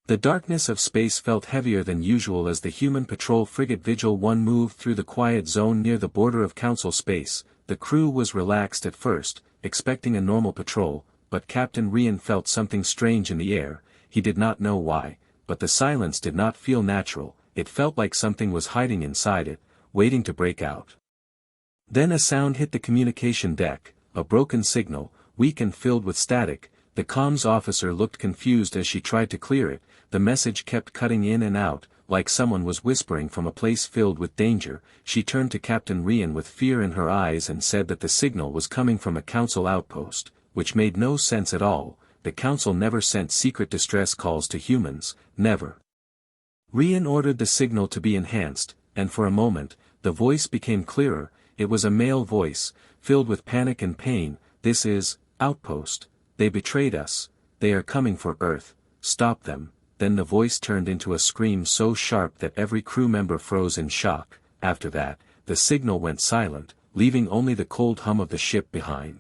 The darkness of space felt heavier than usual as the human patrol frigate Vigil 1 moved through the quiet zone near the border of Council space. The crew was relaxed at first, expecting a normal patrol, but Captain Rian felt something strange in the air. He did not know why, but the silence did not feel natural. It felt like something was hiding inside it, waiting to break out. Then a sound hit the communication deck, a broken signal, weak and filled with static. The comms officer looked confused as she tried to clear it. The message kept cutting in and out, like someone was whispering from a place filled with danger. She turned to Captain Rian with fear in her eyes and said that the signal was coming from a Council outpost, which made no sense at all. The Council never sent secret distress calls to humans, never. Rian ordered the signal to be enhanced, and for a moment, the voice became clearer. It was a male voice, filled with panic and pain. "This is, Outpost. They betrayed us. They are coming for Earth. Stop them." Then the voice turned into a scream so sharp that every crew member froze in shock. After that, the signal went silent, leaving only the cold hum of the ship behind.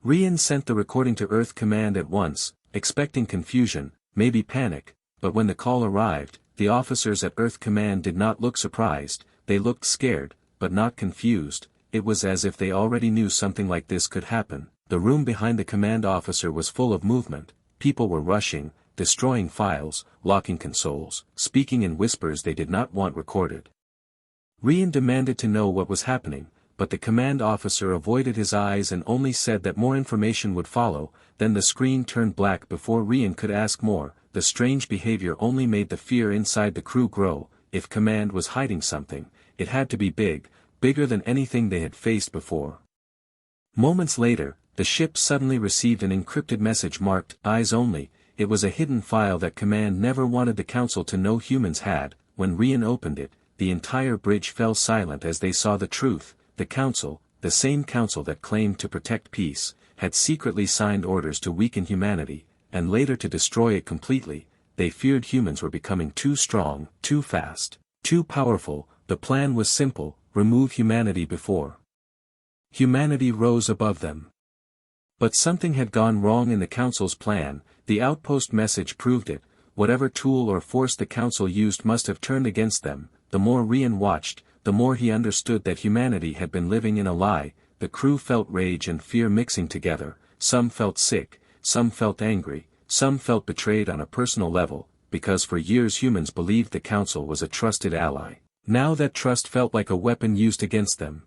Rian sent the recording to Earth Command at once, expecting confusion, maybe panic, but when the call arrived, the officers at Earth Command did not look surprised. They looked scared, but not confused. It was as if they already knew something like this could happen. The room behind the command officer was full of movement. People were rushing, destroying files, locking consoles, speaking in whispers they did not want recorded. Rian demanded to know what was happening, but the command officer avoided his eyes and only said that more information would follow. Then the screen turned black before Rian could ask more. The strange behavior only made the fear inside the crew grow. If command was hiding something, it had to be big, bigger than anything they had faced before. Moments later, the ship suddenly received an encrypted message marked, "Eyes Only." It was a hidden file that Command never wanted the Council to know humans had. When Rian opened it, the entire bridge fell silent as they saw the truth. The Council, the same Council that claimed to protect peace, had secretly signed orders to weaken humanity, and later to destroy it completely. They feared humans were becoming too strong, too fast, too powerful. The plan was simple: remove humanity before humanity rose above them. But something had gone wrong in the Council's plan. The outpost message proved it. Whatever tool or force the Council used must have turned against them. The more Rian watched, the more he understood that humanity had been living in a lie. The crew felt rage and fear mixing together. Some felt sick, some felt angry, some felt betrayed on a personal level, because for years humans believed the Council was a trusted ally. Now that trust felt like a weapon used against them.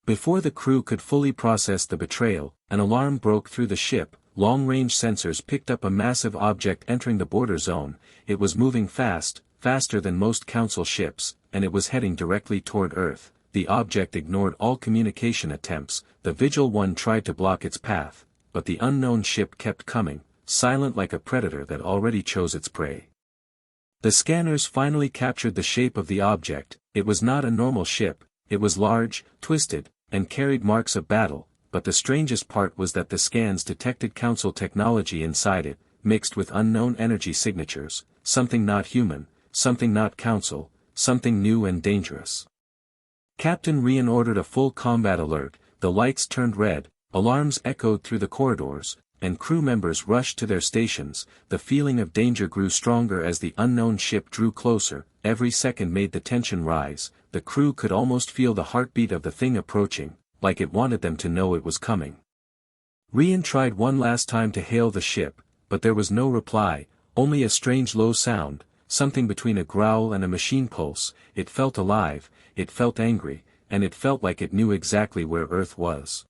Before the crew could fully process the betrayal, an alarm broke through the ship. Long-range sensors picked up a massive object entering the border zone. It was moving fast, faster than most Council ships, and it was heading directly toward Earth. The object ignored all communication attempts. The Vigil 1 tried to block its path, but the unknown ship kept coming, silent like a predator that already chose its prey. The scanners finally captured the shape of the object. It was not a normal ship. It was large, twisted, and carried marks of battle. But the strangest part was that the scans detected Council technology inside it, mixed with unknown energy signatures, something not human, something not Council, something new and dangerous. Captain Rian ordered a full combat alert. The lights turned red, alarms echoed through the corridors, and crew members rushed to their stations. The feeling of danger grew stronger as the unknown ship drew closer. Every second made the tension rise. The crew could almost feel the heartbeat of the thing approaching, like it wanted them to know it was coming. Rian tried one last time to hail the ship, but there was no reply, only a strange low sound, something between a growl and a machine pulse. It felt alive, it felt angry, and it felt like it knew exactly where Earth was.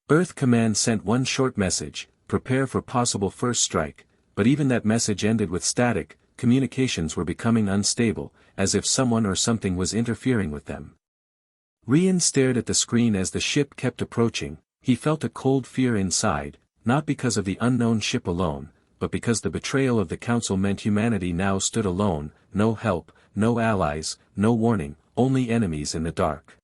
Earth Command sent one short message: prepare for possible first strike, but even that message ended with static. Communications were becoming unstable, as if someone or something was interfering with them. Rian stared at the screen as the ship kept approaching. He felt a cold fear inside, not because of the unknown ship alone, but because the betrayal of the Council meant humanity now stood alone, no help, no allies, no warning, only enemies in the dark.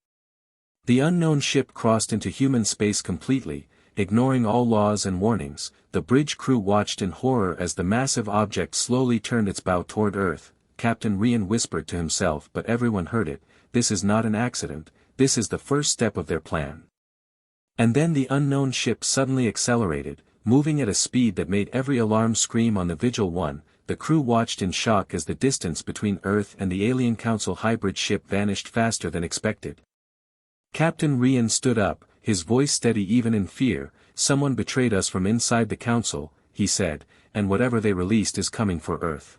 The unknown ship crossed into human space completely, ignoring all laws and warnings. The bridge crew watched in horror as the massive object slowly turned its bow toward Earth. Captain Rian whispered to himself, but everyone heard it: "This is not an accident. This is the first step of their plan." And then the unknown ship suddenly accelerated, moving at a speed that made every alarm scream on the Vigil 1. the crew watched in shock as the distance between Earth and the alien Council hybrid ship vanished faster than expected. Captain Rian stood up, his voice steady even in fear. "Someone betrayed us from inside the Council," he said, "and whatever they released is coming for Earth."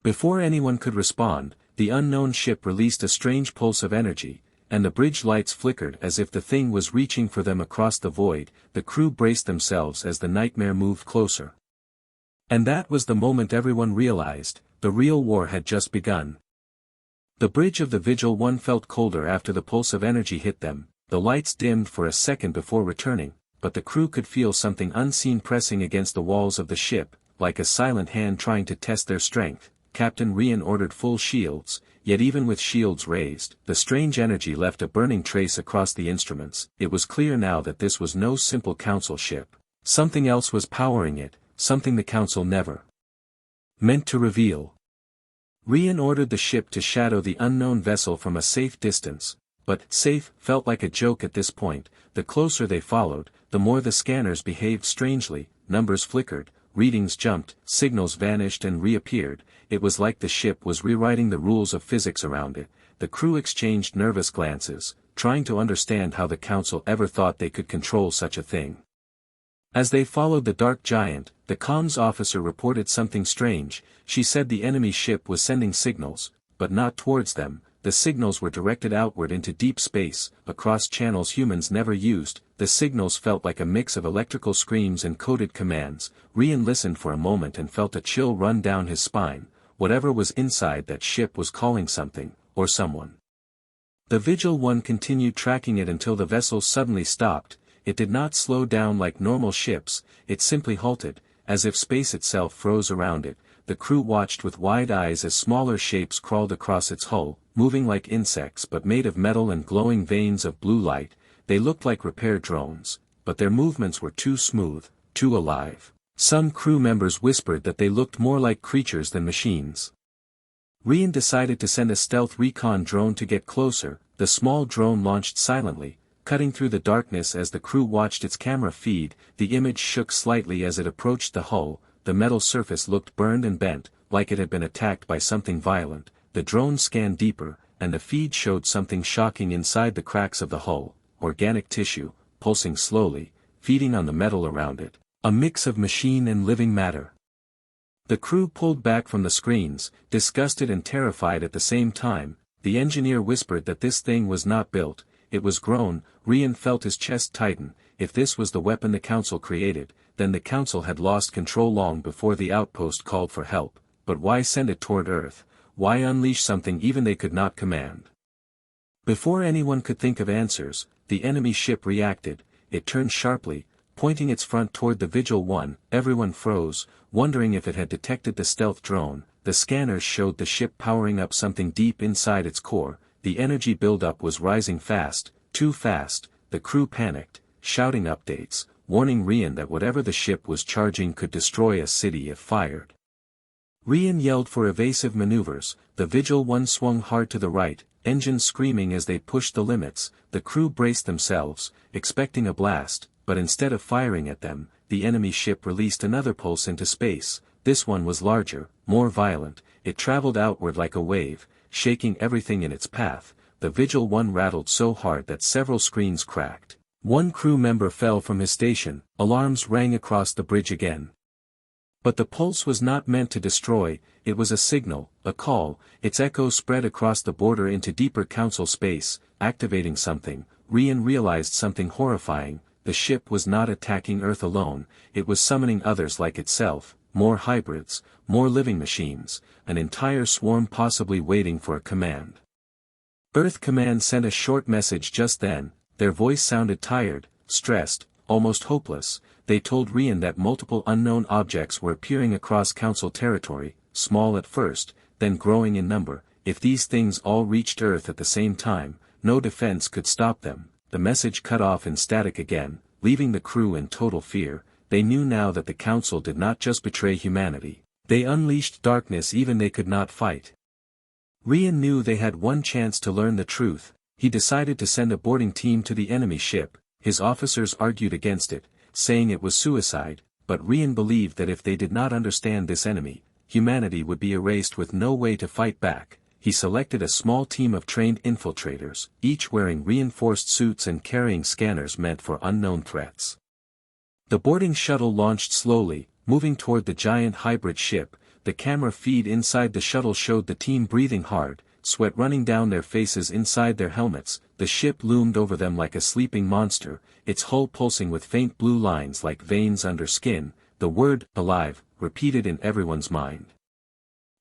Before anyone could respond, the unknown ship released a strange pulse of energy, and the bridge lights flickered as if the thing was reaching for them across the void. The crew braced themselves as the nightmare moved closer. And that was the moment everyone realized, the real war had just begun. The bridge of the Vigil 1 felt colder after the pulse of energy hit them. The lights dimmed for a second before returning, but the crew could feel something unseen pressing against the walls of the ship, like a silent hand trying to test their strength. Captain Rian ordered full shields, yet even with shields raised, the strange energy left a burning trace across the instruments. It was clear now that this was no simple Council ship. Something else was powering it, something the Council never meant to reveal. Rian ordered the ship to shadow the unknown vessel from a safe distance, but safe felt like a joke at this point. The closer they followed, the more the scanners behaved strangely. Numbers flickered, readings jumped, signals vanished and reappeared. It was like the ship was rewriting the rules of physics around it. The crew exchanged nervous glances, trying to understand how the Council ever thought they could control such a thing. As they followed the dark giant, the comms officer reported something strange. She said the enemy ship was sending signals, but not towards them. The signals were directed outward into deep space, across channels humans never used. The signals felt like a mix of electrical screams and coded commands. Rian listened for a moment and felt a chill run down his spine. Whatever was inside that ship was calling something, or someone. The Vigil 1 continued tracking it until the vessel suddenly stopped. It did not slow down like normal ships, it simply halted, as if space itself froze around it. The crew watched with wide eyes as smaller shapes crawled across its hull, moving like insects but made of metal and glowing veins of blue light. They looked like repair drones, but their movements were too smooth, too alive. Some crew members whispered that they looked more like creatures than machines. Rian decided to send a stealth recon drone to get closer. The small drone launched silently, cutting through the darkness as the crew watched its camera feed. The image shook slightly as it approached the hull. The metal surface looked burned and bent, like it had been attacked by something violent. The drone scanned deeper, and the feed showed something shocking inside the cracks of the hull: organic tissue, pulsing slowly, feeding on the metal around it. A mix of machine and living matter. The crew pulled back from the screens, disgusted and terrified at the same time. The engineer whispered that this thing was not built, it was grown. Rian felt his chest tighten. If this was the weapon the Council created, then the Council had lost control long before the outpost called for help. But why send it toward Earth? Why unleash something even they could not command? Before anyone could think of answers, the enemy ship reacted. It turned sharply, pointing its front toward the Vigil 1. Everyone froze, wondering if it had detected the stealth drone. The scanners showed the ship powering up something deep inside its core. The energy buildup was rising fast, too fast. The crew panicked, shouting updates, warning Rian that whatever the ship was charging could destroy a city if fired. Rian yelled for evasive maneuvers. The Vigil 1 swung hard to the right, engines screaming as they pushed the limits. The crew braced themselves, expecting a blast, but instead of firing at them, the enemy ship released another pulse into space. This one was larger, more violent. It traveled outward like a wave, shaking everything in its path. The Vigil 1 rattled so hard that several screens cracked. One crew member fell from his station. Alarms rang across the bridge again. But the pulse was not meant to destroy, it was a signal, a call. Its echo spread across the border into deeper Council space, activating something. Rian realized something horrifying. The ship was not attacking Earth alone, it was summoning others like itself, more hybrids, more living machines, an entire swarm possibly waiting for a command. Earth Command sent a short message just then. Their voice sounded tired, stressed, almost hopeless. They told Rian that multiple unknown objects were appearing across Council territory, small at first, then growing in number. If these things all reached Earth at the same time, no defense could stop them. The message cut off in static again, leaving the crew in total fear. They knew now that the Council did not just betray humanity. They unleashed darkness even they could not fight. Rian knew they had one chance to learn the truth. He decided to send a boarding team to the enemy ship. His officers argued against it, saying it was suicide, but Rian believed that if they did not understand this enemy, humanity would be erased with no way to fight back. He selected a small team of trained infiltrators, each wearing reinforced suits and carrying scanners meant for unknown threats. The boarding shuttle launched slowly, moving toward the giant hybrid ship. The camera feed inside the shuttle showed the team breathing hard, sweat running down their faces inside their helmets. The ship loomed over them like a sleeping monster, its hull pulsing with faint blue lines like veins under skin, the word, alive, repeated in everyone's mind.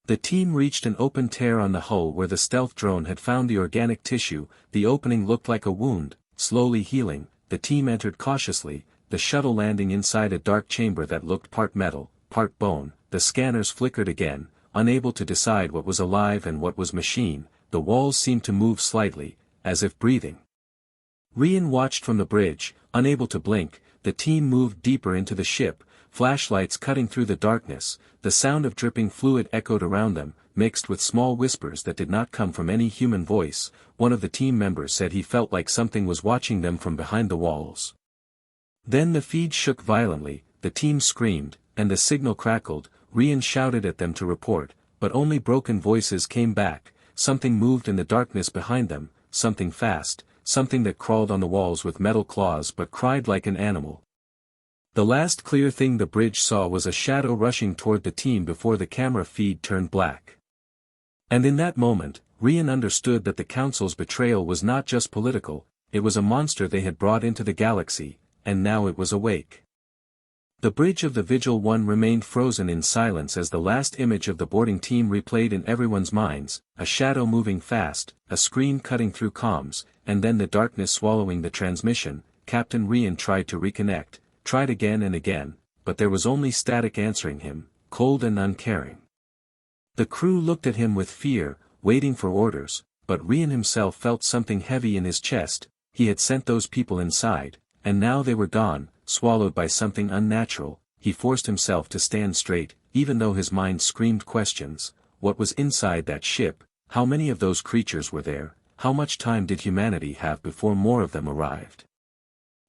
The team reached an open tear on the hull where the stealth drone had found the organic tissue. The opening looked like a wound, slowly healing. The team entered cautiously, the shuttle landing inside a dark chamber that looked part metal, part bone. The scanners flickered again, unable to decide what was alive and what was machine. The walls seemed to move slightly, as if breathing. Rian watched from the bridge, unable to blink. The team moved deeper into the ship, flashlights cutting through the darkness. The sound of dripping fluid echoed around them, mixed with small whispers that did not come from any human voice. One of the team members said he felt like something was watching them from behind the walls. Then the feed shook violently, the team screamed, and the signal crackled. Rian shouted at them to report, but only broken voices came back. Something moved in the darkness behind them, something fast, something that crawled on the walls with metal claws but cried like an animal. The last clear thing the bridge saw was a shadow rushing toward the team before the camera feed turned black. And in that moment, Rian understood that the Council's betrayal was not just political, it was a monster they had brought into the galaxy, and now it was awake. The bridge of the Vigil 1 remained frozen in silence as the last image of the boarding team replayed in everyone's minds, a shadow moving fast, a scream cutting through comms, and then the darkness swallowing the transmission. Captain Rian tried to reconnect, tried again and again, but there was only static answering him, cold and uncaring. The crew looked at him with fear, waiting for orders, but Rian himself felt something heavy in his chest. He had sent those people inside, and now they were gone, swallowed by something unnatural. He forced himself to stand straight, even though his mind screamed questions. What was inside that ship? How many of those creatures were there? How much time did humanity have before more of them arrived?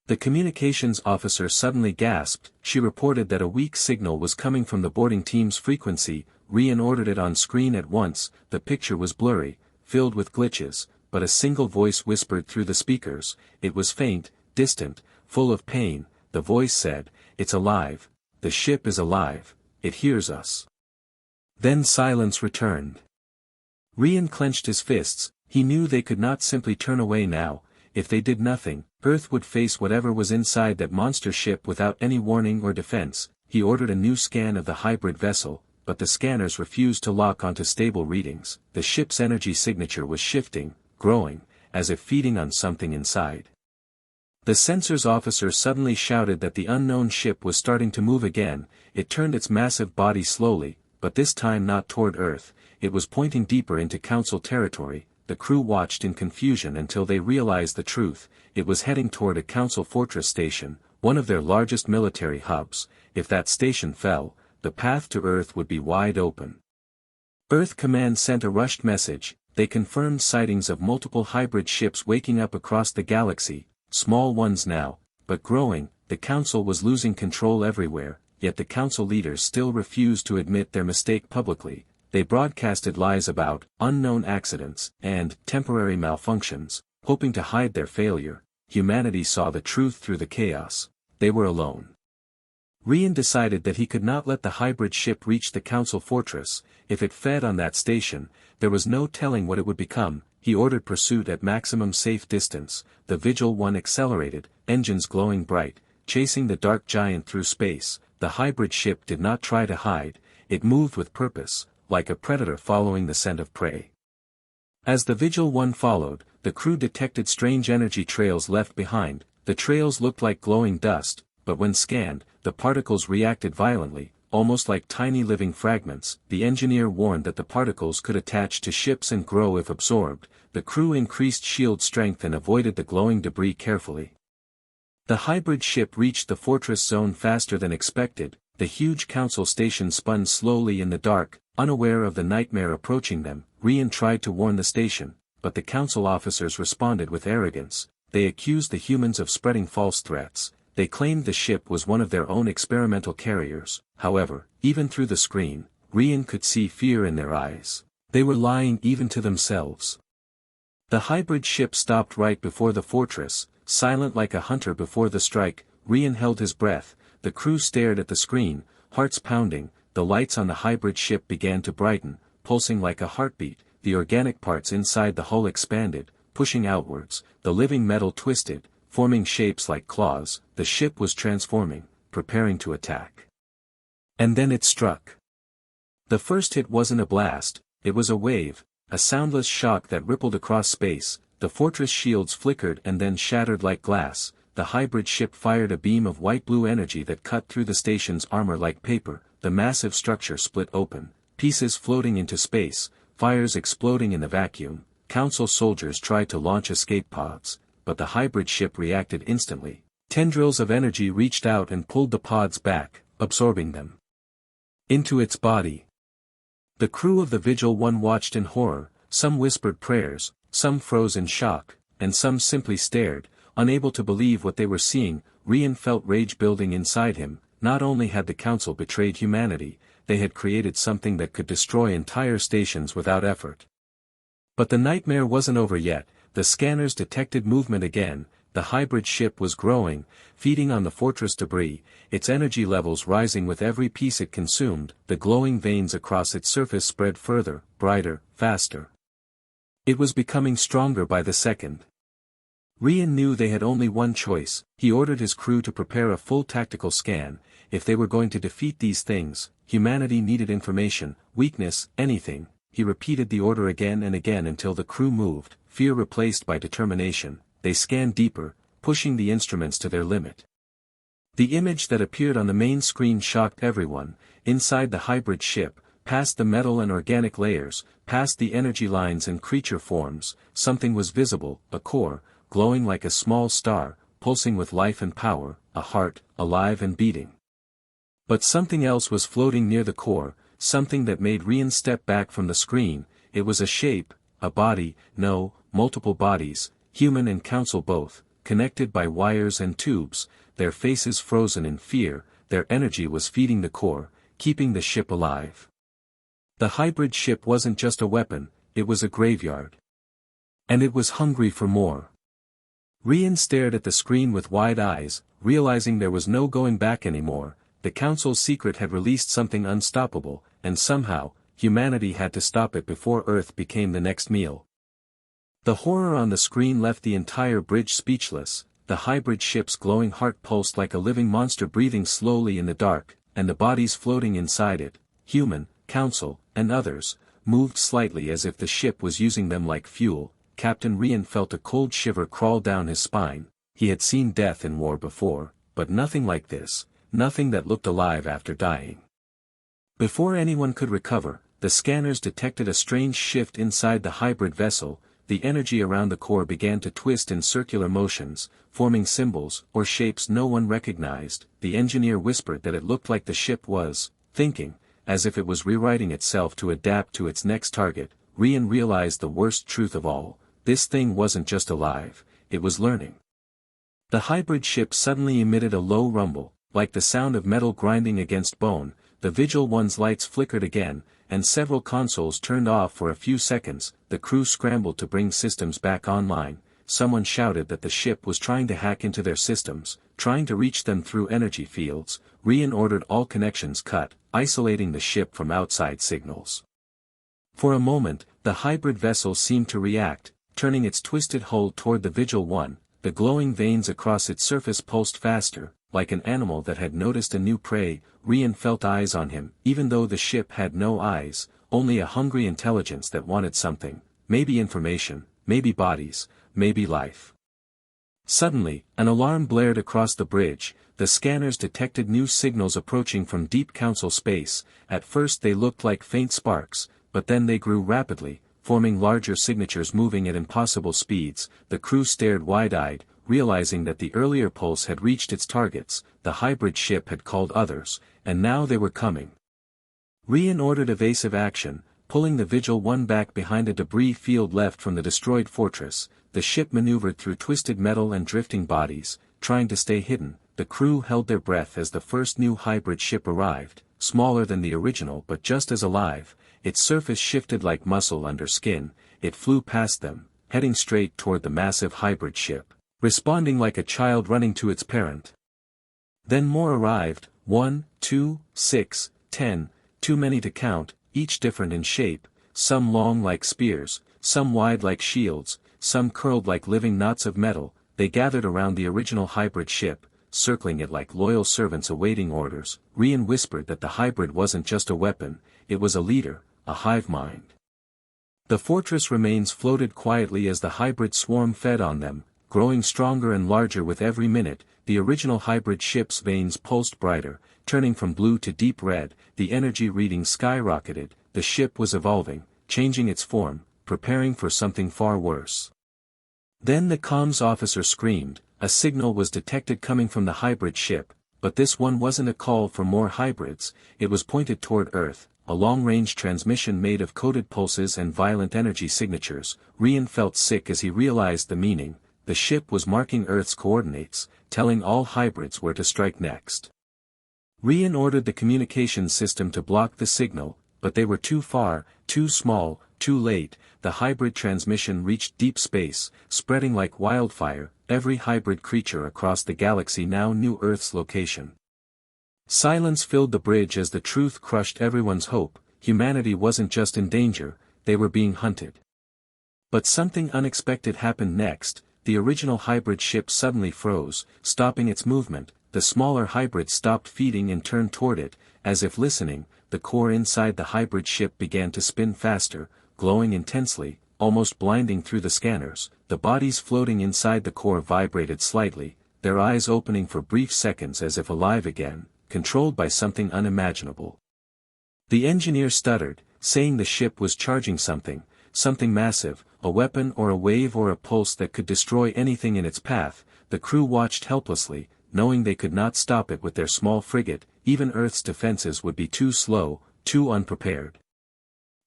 The communications officer suddenly gasped. She reported that a weak signal was coming from the boarding team's frequency. Rian ordered it on screen at once. The picture was blurry, filled with glitches, but a single voice whispered through the speakers. It was faint, distant, full of pain. The voice said, "It's alive. The ship is alive. It hears us." Then silence returned. Rian clenched his fists. He knew they could not simply turn away now. If they did nothing, Earth would face whatever was inside that monster ship without any warning or defense. He ordered a new scan of the hybrid vessel, but the scanners refused to lock onto stable readings. The ship's energy signature was shifting, growing, as if feeding on something inside. The sensors officer suddenly shouted that the unknown ship was starting to move again. It turned its massive body slowly, but this time not toward Earth. It was pointing deeper into Council territory. The crew watched in confusion until they realized the truth. It was heading toward a Council fortress station, one of their largest military hubs. If that station fell, the path to Earth would be wide open. Earth Command sent a rushed message. They confirmed sightings of multiple hybrid ships waking up across the galaxy, small ones now, but growing. The Council was losing control everywhere, yet the Council leaders still refused to admit their mistake publicly. They broadcasted lies about unknown accidents and temporary malfunctions, hoping to hide their failure. Humanity saw the truth through the chaos. They were alone. Rian decided that he could not let the hybrid ship reach the Council fortress. If it fed on that station, there was no telling what it would become. He ordered pursuit at maximum safe distance. The Vigil 1 accelerated, engines glowing bright, chasing the dark giant through space. The hybrid ship did not try to hide. It moved with purpose, like a predator following the scent of prey. As the Vigil 1 followed, the crew detected strange energy trails left behind. The trails looked like glowing dust, but when scanned, the particles reacted violently, almost like tiny living fragments. The engineer warned that the particles could attach to ships and grow if absorbed. The crew increased shield strength and avoided the glowing debris carefully. The hybrid ship reached the fortress zone faster than expected. The huge Council station spun slowly in the dark, unaware of the nightmare approaching them. Rian tried to warn the station, but the Council officers responded with arrogance. They accused the humans of spreading false threats. They claimed the ship was one of their own experimental carriers. However, even through the screen, Rian could see fear in their eyes. They were lying even to themselves. The hybrid ship stopped right before the fortress, silent like a hunter before the strike. Rian held his breath, the crew stared at the screen, hearts pounding. The lights on the hybrid ship began to brighten, pulsing like a heartbeat. The organic parts inside the hull expanded, pushing outwards. The living metal twisted, forming shapes like claws. The ship was transforming, preparing to attack. And then it struck. The first hit wasn't a blast, it was a wave, a soundless shock that rippled across space. The fortress shields flickered and then shattered like glass. The hybrid ship fired a beam of white-blue energy that cut through the station's armor like paper. The massive structure split open, pieces floating into space, fires exploding in the vacuum. Council soldiers tried to launch escape pods, but the hybrid ship reacted instantly. Tendrils of energy reached out and pulled the pods back, absorbing them into its body. The crew of the Vigil 1 watched in horror, some whispered prayers, some froze in shock, and some simply stared, unable to believe what they were seeing. Rian felt rage building inside him. Not only had the Council betrayed humanity, they had created something that could destroy entire stations without effort. But the nightmare wasn't over yet. The scanners detected movement again. The hybrid ship was growing, feeding on the fortress debris, its energy levels rising with every piece it consumed. The glowing veins across its surface spread further, brighter, faster. It was becoming stronger by the second. Rian knew they had only one choice. He ordered his crew to prepare a full tactical scan. If they were going to defeat these things, humanity needed information, weakness, anything. He repeated the order again and again until the crew moved, fear replaced by determination. They scanned deeper, pushing the instruments to their limit. The image that appeared on the main screen shocked everyone. Inside the hybrid ship, past the metal and organic layers, past the energy lines and creature forms, something was visible, a core, glowing like a small star, pulsing with life and power, a heart, alive and beating. But something else was floating near the core, something that made Rian step back from the screen. It was a shape, a body, no, multiple bodies, human and council both, connected by wires and tubes, their faces frozen in fear. Their energy was feeding the core, keeping the ship alive. The hybrid ship wasn't just a weapon, it was a graveyard. And it was hungry for more. Rian stared at the screen with wide eyes, realizing there was no going back anymore. The Council's secret had released something unstoppable, and somehow, humanity had to stop it before Earth became the next meal. The horror on the screen left the entire bridge speechless. The hybrid ship's glowing heart pulsed like a living monster breathing slowly in the dark, and the bodies floating inside it, human, council, and others, moved slightly as if the ship was using them like fuel. Captain Rian felt a cold shiver crawl down his spine. He had seen death in war before, but nothing like this, nothing that looked alive after dying. Before anyone could recover, the scanners detected a strange shift inside the hybrid vessel. The energy around the core began to twist in circular motions, forming symbols or shapes no one recognized. The engineer whispered that it looked like the ship was thinking, as if it was rewriting itself to adapt to its next target. Rian realized the worst truth of all. This thing wasn't just alive, it was learning. The hybrid ship suddenly emitted a low rumble, like the sound of metal grinding against bone. The Vigil 1's lights flickered again, and several consoles turned off for a few seconds. The crew scrambled to bring systems back online. Someone shouted that the ship was trying to hack into their systems, trying to reach them through energy fields. Rian ordered all connections cut, isolating the ship from outside signals. For a moment, the hybrid vessel seemed to react, turning its twisted hull toward the Vigil 1. The glowing veins across its surface pulsed faster, like an animal that had noticed a new prey. Rian felt eyes on him, even though the ship had no eyes, only a hungry intelligence that wanted something, maybe information, maybe bodies, maybe life. Suddenly, an alarm blared across the bridge. The scanners detected new signals approaching from deep council space. At first they looked like faint sparks, but then they grew rapidly, forming larger signatures moving at impossible speeds. The crew stared wide-eyed, realizing that the earlier pulse had reached its targets. The hybrid ship had called others, and now they were coming. Rian ordered evasive action, pulling the Vigil 1 back behind a debris field left from the destroyed fortress. The ship maneuvered through twisted metal and drifting bodies, trying to stay hidden. The crew held their breath as the first new hybrid ship arrived. smaller than the original but just as alive. Its surface shifted like muscle under skin. It flew past them, heading straight toward the massive hybrid ship, responding like a child running to its parent. Then more arrived, 1, 2, 6, 10, too many to count, each different in shape, some long like spears, some wide like shields, some curled like living knots of metal. They gathered around the original hybrid ship, circling it like loyal servants awaiting orders. Rian whispered that the hybrid wasn't just a weapon, it was a leader, a hive mind. The fortress remains floated quietly as the hybrid swarm fed on them, growing stronger and larger with every minute. The original hybrid ship's veins pulsed brighter, turning from blue to deep red. The energy reading skyrocketed. The ship was evolving, changing its form, preparing for something far worse. Then the comms officer screamed. A signal was detected coming from the hybrid ship, but this one wasn't a call for more hybrids. It was pointed toward Earth, a long-range transmission made of coded pulses and violent energy signatures. Rian felt sick as he realized the meaning. The ship was marking Earth's coordinates, telling all hybrids where to strike next. Rian ordered the communications system to block the signal, but they were too far, too small, too late. The hybrid transmission reached deep space, spreading like wildfire. Every hybrid creature across the galaxy now knew Earth's location. Silence filled the bridge as the truth crushed everyone's hope. Humanity wasn't just in danger, they were being hunted. But something unexpected happened next. The original hybrid ship suddenly froze, stopping its movement. The smaller hybrids stopped feeding and turned toward it, as if listening. The core inside the hybrid ship began to spin faster, glowing intensely, almost blinding through the scanners. The bodies floating inside the core vibrated slightly, their eyes opening for brief seconds as if alive again, controlled by something unimaginable. The engineer stuttered, saying the ship was charging something massive, a weapon or a wave or a pulse that could destroy anything in its path. The crew watched helplessly, knowing they could not stop it with their small frigate. Even Earth's defenses would be too slow, too unprepared.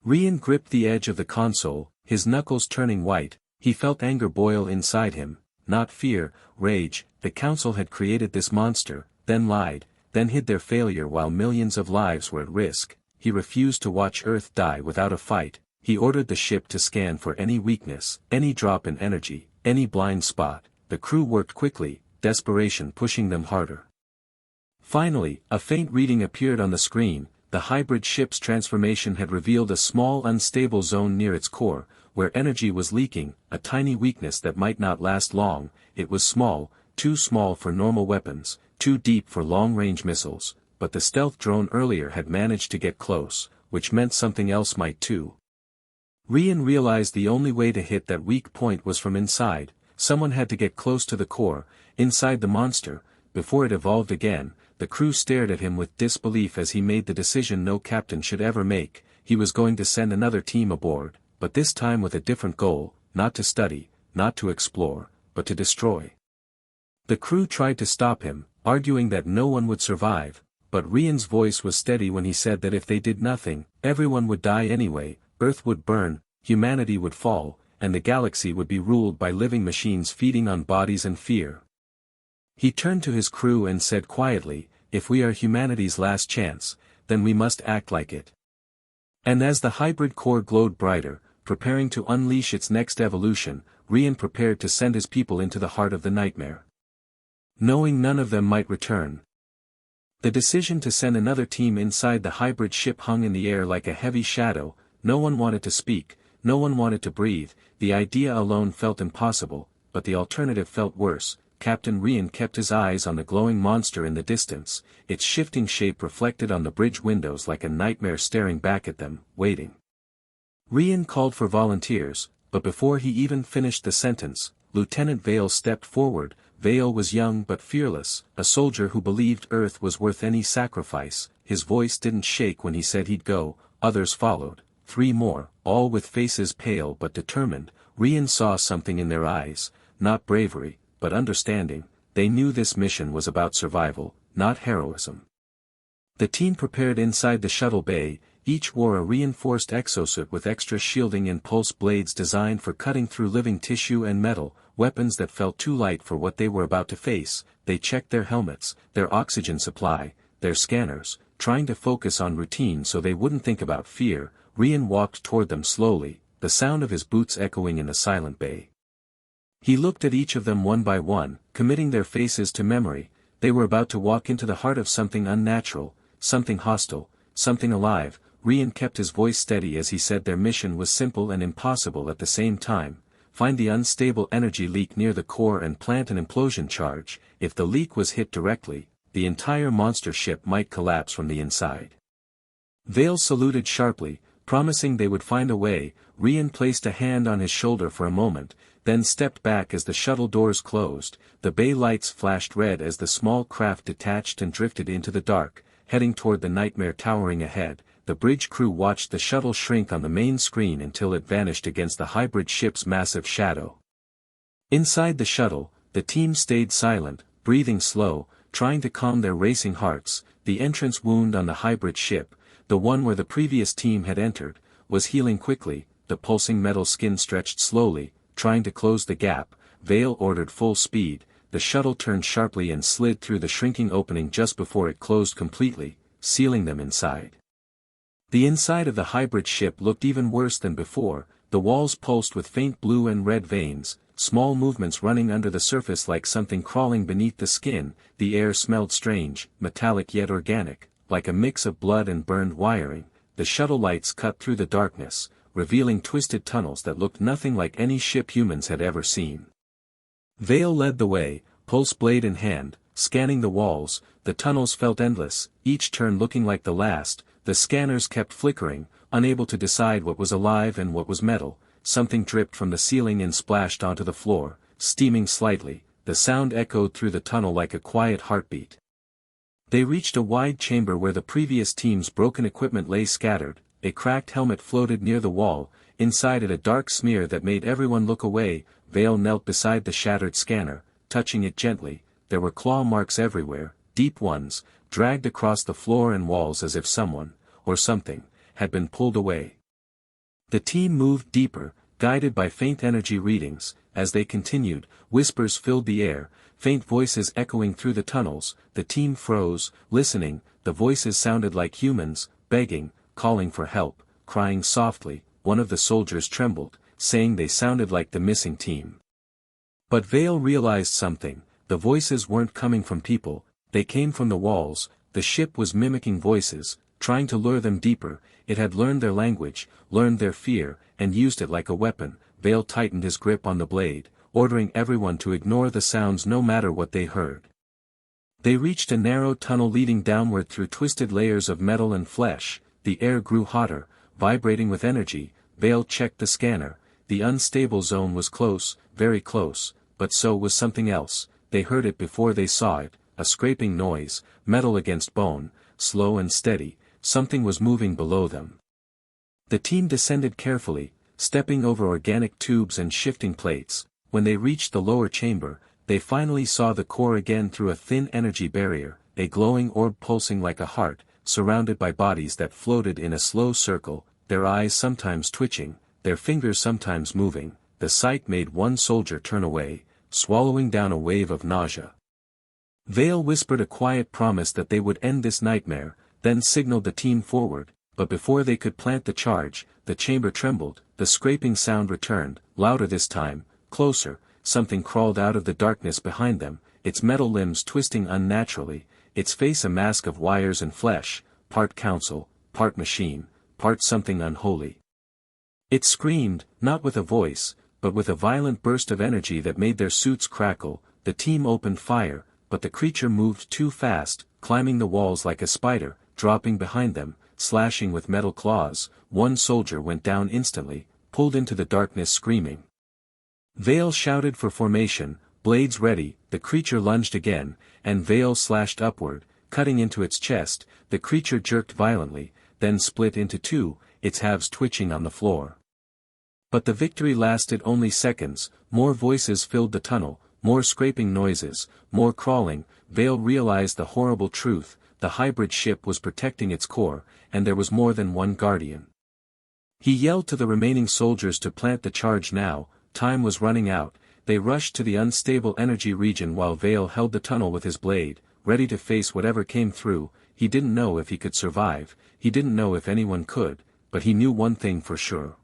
Rian gripped the edge of the console, his knuckles turning white. He felt anger boil inside him, not fear, rage. The council had created this monster, then lied, then hid their failure while millions of lives were at risk. He refused to watch Earth die without a fight. He ordered the ship to scan for any weakness, any drop in energy, any blind spot. The crew worked quickly, desperation pushing them harder. Finally, a faint reading appeared on the screen. The hybrid ship's transformation had revealed a small unstable zone near its core, where energy was leaking, a tiny weakness that might not last long. It was small, too small for normal weapons, too deep for long-range missiles, but the stealth drone earlier had managed to get close, which meant something else might too. Rian realized the only way to hit that weak point was from inside. Someone had to get close to the core, inside the monster, before it evolved again. The crew stared at him with disbelief as he made the decision no captain should ever make. He was going to send another team aboard, but this time with a different goal, not to study, not to explore, but to destroy. The crew tried to stop him, arguing that no one would survive, but Rian's voice was steady when he said that if they did nothing, everyone would die anyway. Earth would burn, humanity would fall, and the galaxy would be ruled by living machines feeding on bodies and fear. He turned to his crew and said quietly, "If we are humanity's last chance, then we must act like it." And as the hybrid core glowed brighter, preparing to unleash its next evolution, Rian prepared to send his people into the heart of the nightmare. Knowing none of them might return. The decision to send another team inside the hybrid ship hung in the air like a heavy shadow. No one wanted to speak, no one wanted to breathe. The idea alone felt impossible, but the alternative felt worse. Captain Rian kept his eyes on the glowing monster in the distance, its shifting shape reflected on the bridge windows like a nightmare staring back at them, waiting. Rian called for volunteers, but before he even finished the sentence, Lieutenant Vale stepped forward. Vale was young but fearless, a soldier who believed Earth was worth any sacrifice. His voice didn't shake when he said he'd go. Others followed, 3 more, all with faces pale but determined. Rian saw something in their eyes, not bravery, but understanding. They knew this mission was about survival, not heroism. The team prepared inside the shuttle bay. Each wore a reinforced exosuit with extra shielding and pulse blades designed for cutting through living tissue and metal, weapons that felt too light for what they were about to face. They checked their helmets, their oxygen supply, their scanners, trying to focus on routine so they wouldn't think about fear. Rian walked toward them slowly, the sound of his boots echoing in the silent bay. He looked at each of them one by one, committing their faces to memory. They were about to walk into the heart of something unnatural, something hostile, something alive. Rian kept his voice steady as he said their mission was simple and impossible at the same time: find the unstable energy leak near the core and plant an implosion charge. If the leak was hit directly, the entire monster ship might collapse from the inside. Vale saluted sharply, promising they would find a way. Rian placed a hand on his shoulder for a moment, then stepped back as the shuttle doors closed. The bay lights flashed red as the small craft detached and drifted into the dark, heading toward the nightmare towering ahead. The bridge crew watched the shuttle shrink on the main screen until it vanished against the hybrid ship's massive shadow. Inside the shuttle, the team stayed silent, breathing slow, trying to calm their racing hearts. The entrance wound on the hybrid ship, the one where the previous team had entered, was healing quickly. The pulsing metal skin stretched slowly, trying to close the gap. Vale ordered full speed. The shuttle turned sharply and slid through the shrinking opening just before it closed completely, sealing them inside. The inside of the hybrid ship looked even worse than before. The walls pulsed with faint blue and red veins, small movements running under the surface like something crawling beneath the skin. The air smelled strange, metallic yet organic, like a mix of blood and burned wiring. The shuttle lights cut through the darkness, revealing twisted tunnels that looked nothing like any ship humans had ever seen. Vale led the way, pulse blade in hand, scanning the walls. The tunnels felt endless, each turn looking like the last. The scanners kept flickering, unable to decide what was alive and what was metal. Something dripped from the ceiling and splashed onto the floor, steaming slightly. The sound echoed through the tunnel like a quiet heartbeat. They reached a wide chamber where the previous team's broken equipment lay scattered. A cracked helmet floated near the wall, inside it a dark smear that made everyone look away. Vale knelt beside the shattered scanner, touching it gently. There were claw marks everywhere, deep ones, dragged across the floor and walls as if someone, or something, had been pulled away. The team moved deeper, guided by faint energy readings. As they continued, whispers filled the air, faint voices echoing through the tunnels. The team froze, listening. The voices sounded like humans, begging, calling for help, crying softly. One of the soldiers trembled, saying they sounded like the missing team. But Vale realized something. The voices weren't coming from people, they came from the walls. The ship was mimicking voices, trying to lure them deeper. It had learned their language, learned their fear, and used it like a weapon. Vale tightened his grip on the blade, ordering everyone to ignore the sounds no matter what they heard. They reached a narrow tunnel leading downward through twisted layers of metal and flesh. The air grew hotter, vibrating with energy. Vale checked the scanner. The unstable zone was close, very close, but so was something else. They heard it before they saw it, a scraping noise, metal against bone, slow and steady. Something was moving below them. The team descended carefully, stepping over organic tubes and shifting plates. When they reached the lower chamber, they finally saw the core again through a thin energy barrier, a glowing orb pulsing like a heart, surrounded by bodies that floated in a slow circle, their eyes sometimes twitching, their fingers sometimes moving. The sight made one soldier turn away, swallowing down a wave of nausea. Vale whispered a quiet promise that they would end this nightmare, then signaled the team forward. But before they could plant the charge, the chamber trembled. The scraping sound returned, louder this time, closer. Something crawled out of the darkness behind them, its metal limbs twisting unnaturally, its face a mask of wires and flesh, part council, part machine, part something unholy. It screamed, not with a voice, but with a violent burst of energy that made their suits crackle. The team opened fire, but the creature moved too fast, climbing the walls like a spider, dropping behind them, slashing with metal claws. One soldier went down instantly, pulled into the darkness screaming. Vale shouted for formation, blades ready. The creature lunged again, and Vale slashed upward, cutting into its chest. The creature jerked violently, then split into two, its halves twitching on the floor. But the victory lasted only seconds. More voices filled the tunnel, more scraping noises, more crawling. Vale realized the horrible truth: the hybrid ship was protecting its core, and there was more than one guardian. He yelled to the remaining soldiers to plant the charge now. Time was running out. They rushed to the unstable energy region while Vale held the tunnel with his blade, ready to face whatever came through. he didn't know if he could survive, he didn't know if anyone could, but he knew one thing for sure.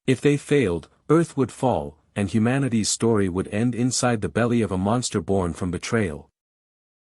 If they failed, Earth would fall, and humanity's story would end inside the belly of a monster born from betrayal,